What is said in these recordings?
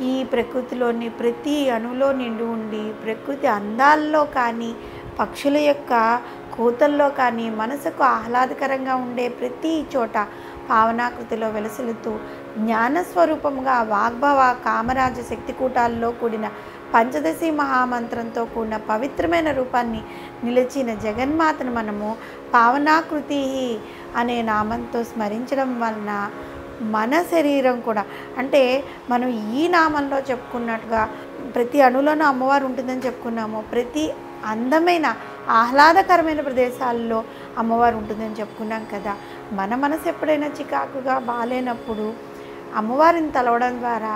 ఈ ప్రకృతిలోని ప్రతి అణువులో నిండి ఉండి ప్రకృతి అందాల్లో కానీ పక్షుల యొక్క కూతల్లో కానీ మనసుకు ఆహ్లాదకరంగా ఉండే ప్రతి చోట పావనాకృతిలో వెలసిల్లుతూ జ్ఞానస్వరూపంగా వాగ్భవ కామరాజ శక్తికూటాల్లో కూడిన పంచదశి మహామంత్రంతో కూడిన పవిత్రమైన రూపాన్ని నిలిచిన జగన్మాతను మనము పావనాకృతి అనే నామంతో స్మరించడం వలన మన శరీరం కూడా అంటే మనం ఈ నామంలో చెప్పుకున్నట్టుగా ప్రతి అణులోనూ అమ్మవారు ఉంటుందని చెప్పుకున్నాము. ప్రతి అందమైన ఆహ్లాదకరమైన ప్రదేశాల్లో అమ్మవారు ఉంటుందని చెప్పుకున్నాం కదా. మన మనసు ఎప్పుడైనా చికాకుగా బాలేనప్పుడు అమ్మవారిని తలవడం ద్వారా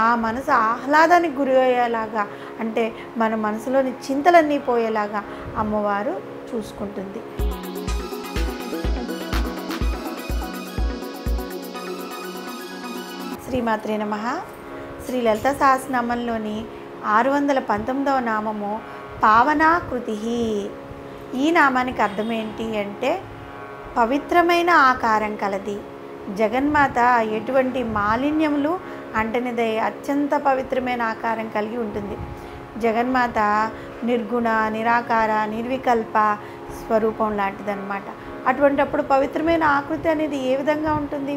ఆ మనసు ఆహ్లాదానికి గురి అయ్యేలాగా అంటే మన మనసులోని చింతలన్నీ పోయేలాగా అమ్మవారు చూసుకుంటుంది. శ్రీమాత్రే నమః. శ్రీ లలితా సహస్రనామంలోని 619వ నామము పావనాకృతి. ఈ నామానికి అర్థం ఏంటి అంటే పవిత్రమైన ఆకారం కలది. జగన్మాత ఎటువంటి మాలిన్యములు అంటనిదై అత్యంత పవిత్రమైన ఆకారం కలిగి ఉంటుంది. జగన్మాత నిర్గుణ నిరాకార నిర్వికల్ప స్వరూపం లాంటిదన్నమాట. అటువంటప్పుడు పవిత్రమైన ఆకృతి అనేది ఏ విధంగా ఉంటుంది?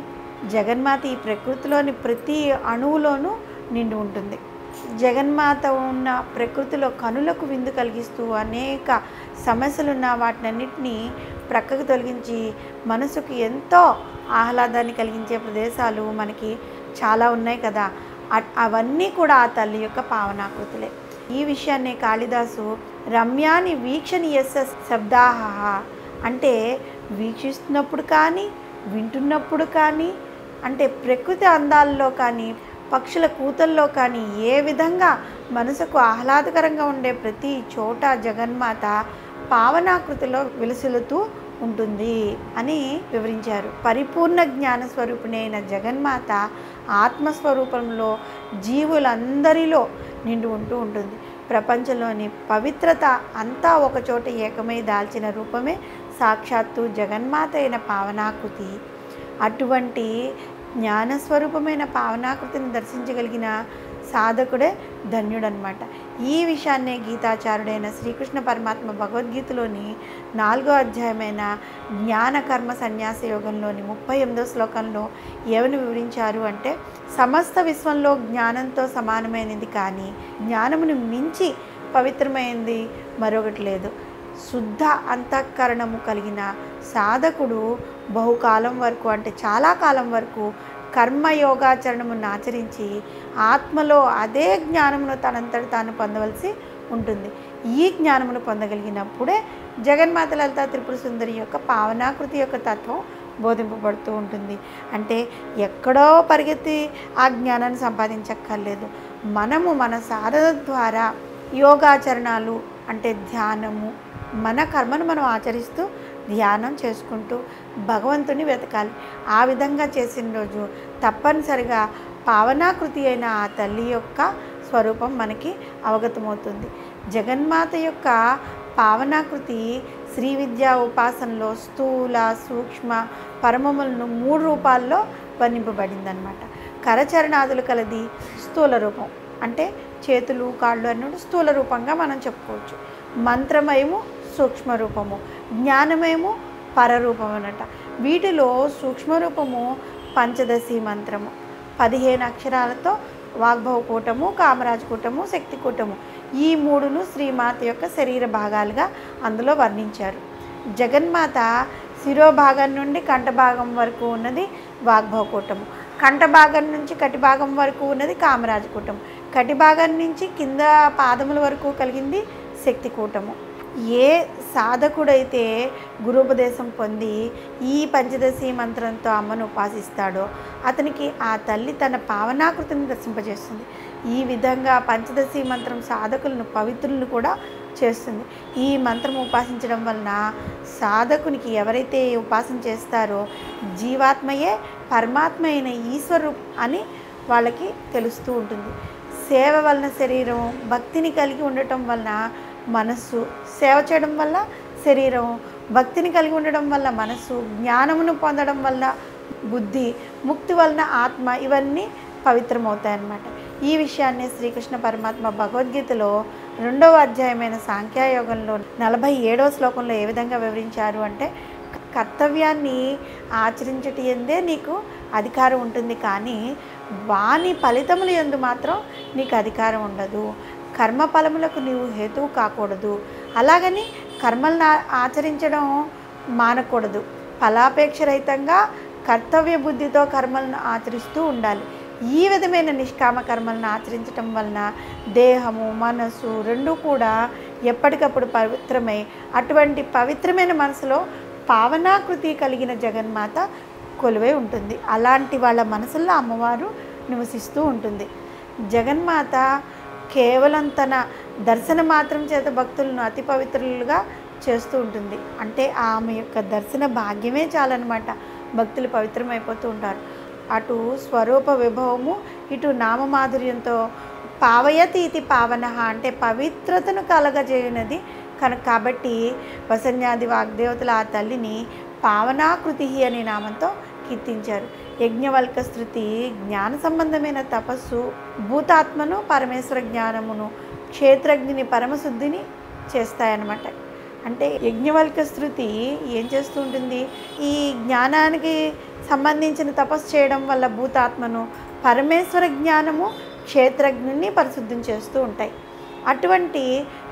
జగన్మాత ఈ ప్రకృతిలోని ప్రతి అణువులోనూ నిండి ఉంటుంది. జగన్మాత ఉన్న ప్రకృతిలో కనులకు విందు కలిగిస్తూ అనేక సమస్యలున్న వాటినన్నిటినీ ప్రక్కకు తొలగించి మనసుకు ఎంతో ఆహ్లాదాన్ని కలిగించే ప్రదేశాలు మనకి చాలా ఉన్నాయి కదా. అవన్నీ కూడా ఆ తల్లి యొక్క పావనాకృతులే. ఈ విషయాన్నే కాళిదాసు రమ్యాని వీక్షణీయస్స శబ్దాహ అంటే వీక్షిస్తున్నప్పుడు కానీ వింటున్నప్పుడు కానీ అంటే ప్రకృతి అందాల్లో కానీ పక్షుల కూతల్లో కానీ ఏ విధంగా మనసుకు ఆహ్లాదకరంగా ఉండే ప్రతి చోట జగన్మాత పావనాకృతిలో విలసిల్లుతూ ఉంటుంది అని వివరించారు. పరిపూర్ణ జ్ఞాన స్వరూపిణి అయిన జగన్మాత ఆత్మస్వరూపంలో జీవులందరిలో నిండి ఉంటూ ఉంటుంది. ప్రపంచంలోని పవిత్రత అంతా ఒకచోట ఏకమై దాల్చిన రూపమే సాక్షాత్తు జగన్మాత అయిన పావనాకృతి. అటువంటి జ్ఞానస్వరూపమైన పావనాకృతిని దర్శించగలిగిన సాధకుడే ధన్యుడనమాట. ఈ విషయాన్నే గీతాచార్యుడైన శ్రీకృష్ణ పరమాత్మ భగవద్గీతలోని 4వ అధ్యాయమైన జ్ఞాన కర్మ సన్యాస యోగంలోని 38వ శ్లోకంలో ఏమని వివరించారు అంటే సమస్త విశ్వంలో జ్ఞానంతో సమానమైనది కానీ జ్ఞానమును మించి పవిత్రమైనది మరొకటి లేదు. శుద్ధ అంతఃకరణము కలిగిన సాధకుడు బహుకాలం వరకు అంటే చాలా కాలం వరకు కర్మయోగాచరణమును ఆచరించి ఆత్మలో అదే జ్ఞానమును తనంతట తాను పొందవలసి ఉంటుంది. ఈ జ్ఞానమును పొందగలిగినప్పుడే జగన్మాత లలితా త్రిపుర సుందరి యొక్క పావనాకృతి యొక్క తత్వం బోధింపబడుతూ ఉంటుంది. అంటే ఎక్కడో పరిగెత్తి ఆ జ్ఞానాన్ని సంపాదించక్కర్లేదు. మనము మన సాధన ద్వారా యోగాచరణాలు అంటే ధ్యానము మన కర్మను మనం ఆచరిస్తూ ధ్యానం చేసుకుంటూ భగవంతుని వెతకాలి. ఆ విధంగా చేసిన రోజు తప్పనిసరిగా పావనాకృతి అయిన ఆ తల్లి యొక్క స్వరూపం మనకి అవగతమవుతుంది. జగన్మాత యొక్క పావనాకృతి శ్రీ విద్యా ఉపాసనలో స్థూల సూక్ష్మ పరమములను 3 రూపాల్లో వర్ణింపబడిందనమాట. కరచరణాదులు కలది స్థూల రూపం అంటే చేతులు కాళ్ళు అన్నట్టు స్థూల రూపంగా మనం చెప్పుకోవచ్చు. మంత్రమయము సూక్ష్మ రూపము, జ్ఞానమేమో పరరూపం అన్నట. వీటిలో సూక్ష్మరూపము పంచదశి మంత్రము 15 అక్షరాలతో వాగ్భవ కూటము కామరాజ కూటము శక్తి కూటము ఈ 3ను శ్రీమాత యొక్క శరీర భాగాలుగా అందులో వర్ణించారు. జగన్మాత శిరోభాగం నుండి కంఠభాగం వరకు ఉన్నది వాగ్భవ కూటము, కంఠభాగం నుంచి కటిభాగం వరకు ఉన్నది కామరాజ కూటము, కటిభాగం నుంచి కింద పాదముల వరకు కలిగింది శక్తి కూటము. ఏ సాధకుడైతే గురుపదేశం పొంది ఈ పంచదశి మంత్రంతో అమ్మను ఉపాసిస్తాడో అతనికి ఆ తల్లి తన పావనాకృతిని దర్శింపజేస్తుంది. ఈ విధంగా పంచదశి మంత్రం సాధకులను పవిత్రులను కూడా చేస్తుంది. ఈ మంత్రం ఉపాసించడం వలన సాధకునికి ఎవరైతే ఉపాసన చేస్తారో జీవాత్మయే పరమాత్మ అయిన ఈశ్వరు అని వాళ్ళకి తెలుస్తూ ఉంటుంది. సేవ వలన శరీరం భక్తిని కలిగి ఉండటం వలన మనస్సు, సేవ చేయడం వల్ల శరీరం, భక్తిని కలిగి ఉండడం వల్ల మనస్సు, జ్ఞానమును పొందడం వల్ల బుద్ధి, ముక్తి వలన ఆత్మ, ఇవన్నీ పవిత్రమవుతాయన్నమాట. ఈ విషయాన్ని శ్రీకృష్ణ పరమాత్మ భగవద్గీతలో 2వ అధ్యాయమైన సాంఖ్యయోగంలో 47వ శ్లోకంలో ఏ విధంగా వివరించారు అంటే, కర్తవ్యాన్ని ఆచరించటి యందే నీకు అధికారం ఉంటుంది, కానీ వాని ఫలితముల యందు మాత్రం నీకు అధికారం ఉండదు. కర్మ ఫలములకు నీవు హేతువు కాకూడదు. అలాగని కర్మలను ఆచరించడం మానకూడదు. ఫలాపేక్ష రహితంగా కర్తవ్య బుద్ధితో కర్మలను ఆచరిస్తూ ఉండాలి. ఈ విధమైన నిష్కామ కర్మలను ఆచరించటం వలన దేహము మనసు రెండూ కూడా ఎప్పటికప్పుడు పవిత్రమై, అటువంటి పవిత్రమైన మనసులో పావనాకృతి కలిగిన జగన్మాత కొలువై ఉంటుంది. అలాంటి వాళ్ళ మనసుల్లో అమ్మవారు నివసిస్తూ ఉంటుంది. జగన్మాత కేవలం తన దర్శన మాత్రం చేత భక్తులను అతి పవిత్రులుగా చేస్తూ ఉంటుంది. అంటే ఆమె యొక్క దర్శన భాగ్యమే చాలన్నమాట, భక్తులు పవిత్రమైపోతూ ఉంటారు. అటు స్వరూప విభవము, ఇటు నామమాధుర్యంతో పావయతి ఇది పావన అంటే పవిత్రతను కలగజేయునది కనుక. కాబట్టి వసన్యాది వాగ్దేవతలు ఆ తల్లిని పావనాకృతి అనే నామంతో కీర్తించారు. యజ్ఞవల్క స్థృతి జ్ఞాన సంబంధమైన తపస్సు, భూతాత్మను పరమేశ్వర జ్ఞానమును, క్షేత్రజ్ఞుని పరమశుద్ధిని చేస్తాయన్నమాట. అంటే యజ్ఞవల్క స్థృతి ఏం చేస్తూ ఉంటుంది, ఈ జ్ఞానానికి సంబంధించిన తపస్సు చేయడం వల్ల భూతాత్మను, పరమేశ్వర జ్ఞానము క్షేత్రజ్ఞుని పరిశుద్ధం చేస్తూ ఉంటాయి. అటువంటి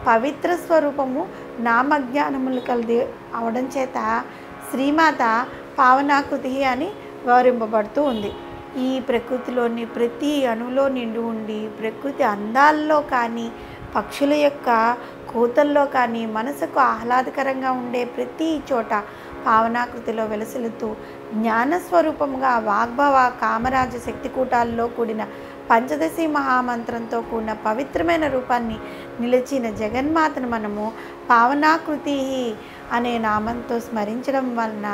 పవిత్ర స్వరూపము నామజ్ఞానములు కలిగి అవడం చేత శ్రీమాత పావనాకృతి అని గౌరవింపబడుతూ ఉంది. ఈ ప్రకృతిలోని ప్రతి అణువులో నిండి ఉండి, ప్రకృతి అందాల్లో కానీ, పక్షుల యొక్క కూతల్లో కానీ, మనసుకు ఆహ్లాదకరంగా ఉండే ప్రతి చోట పావనాకృతిలో వెలసిల్లుతూ జ్ఞానస్వరూపముగా వాగ్భవ కామరాజ శక్తికూటాల్లో కూడిన పంచదశి మహామంత్రంతో కూడిన పవిత్రమైన రూపాన్ని నిలిచిన జగన్మాతను మనము పావనాకృతి అనే నామంతో స్మరించడం వలన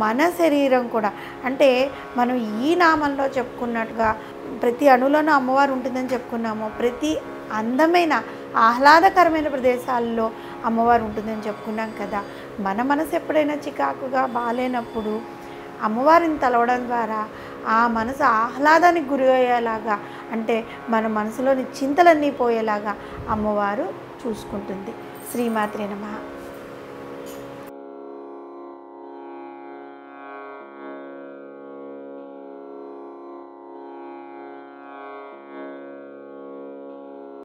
మన శరీరం కూడా, అంటే మనం ఈ నామంలో చెప్పుకున్నట్టుగా ప్రతి అణులోనూ అమ్మవారు ఉంటుందని చెప్పుకున్నాము, ప్రతి అందమైన ఆహ్లాదకరమైన ప్రదేశాల్లో అమ్మవారు ఉంటుందని చెప్పుకున్నాం కదా. మన మనసు ఎప్పుడైనా చికాకుగా బాలేనప్పుడు అమ్మవారిని తలవడం ద్వారా ఆ మనసు ఆహ్లాదానికి గురి అయ్యేలాగా, అంటే మన మనసులోని చింతలన్నీ పోయేలాగా అమ్మవారు చూసుకుంటుంది. శ్రీమాత్రే నమః.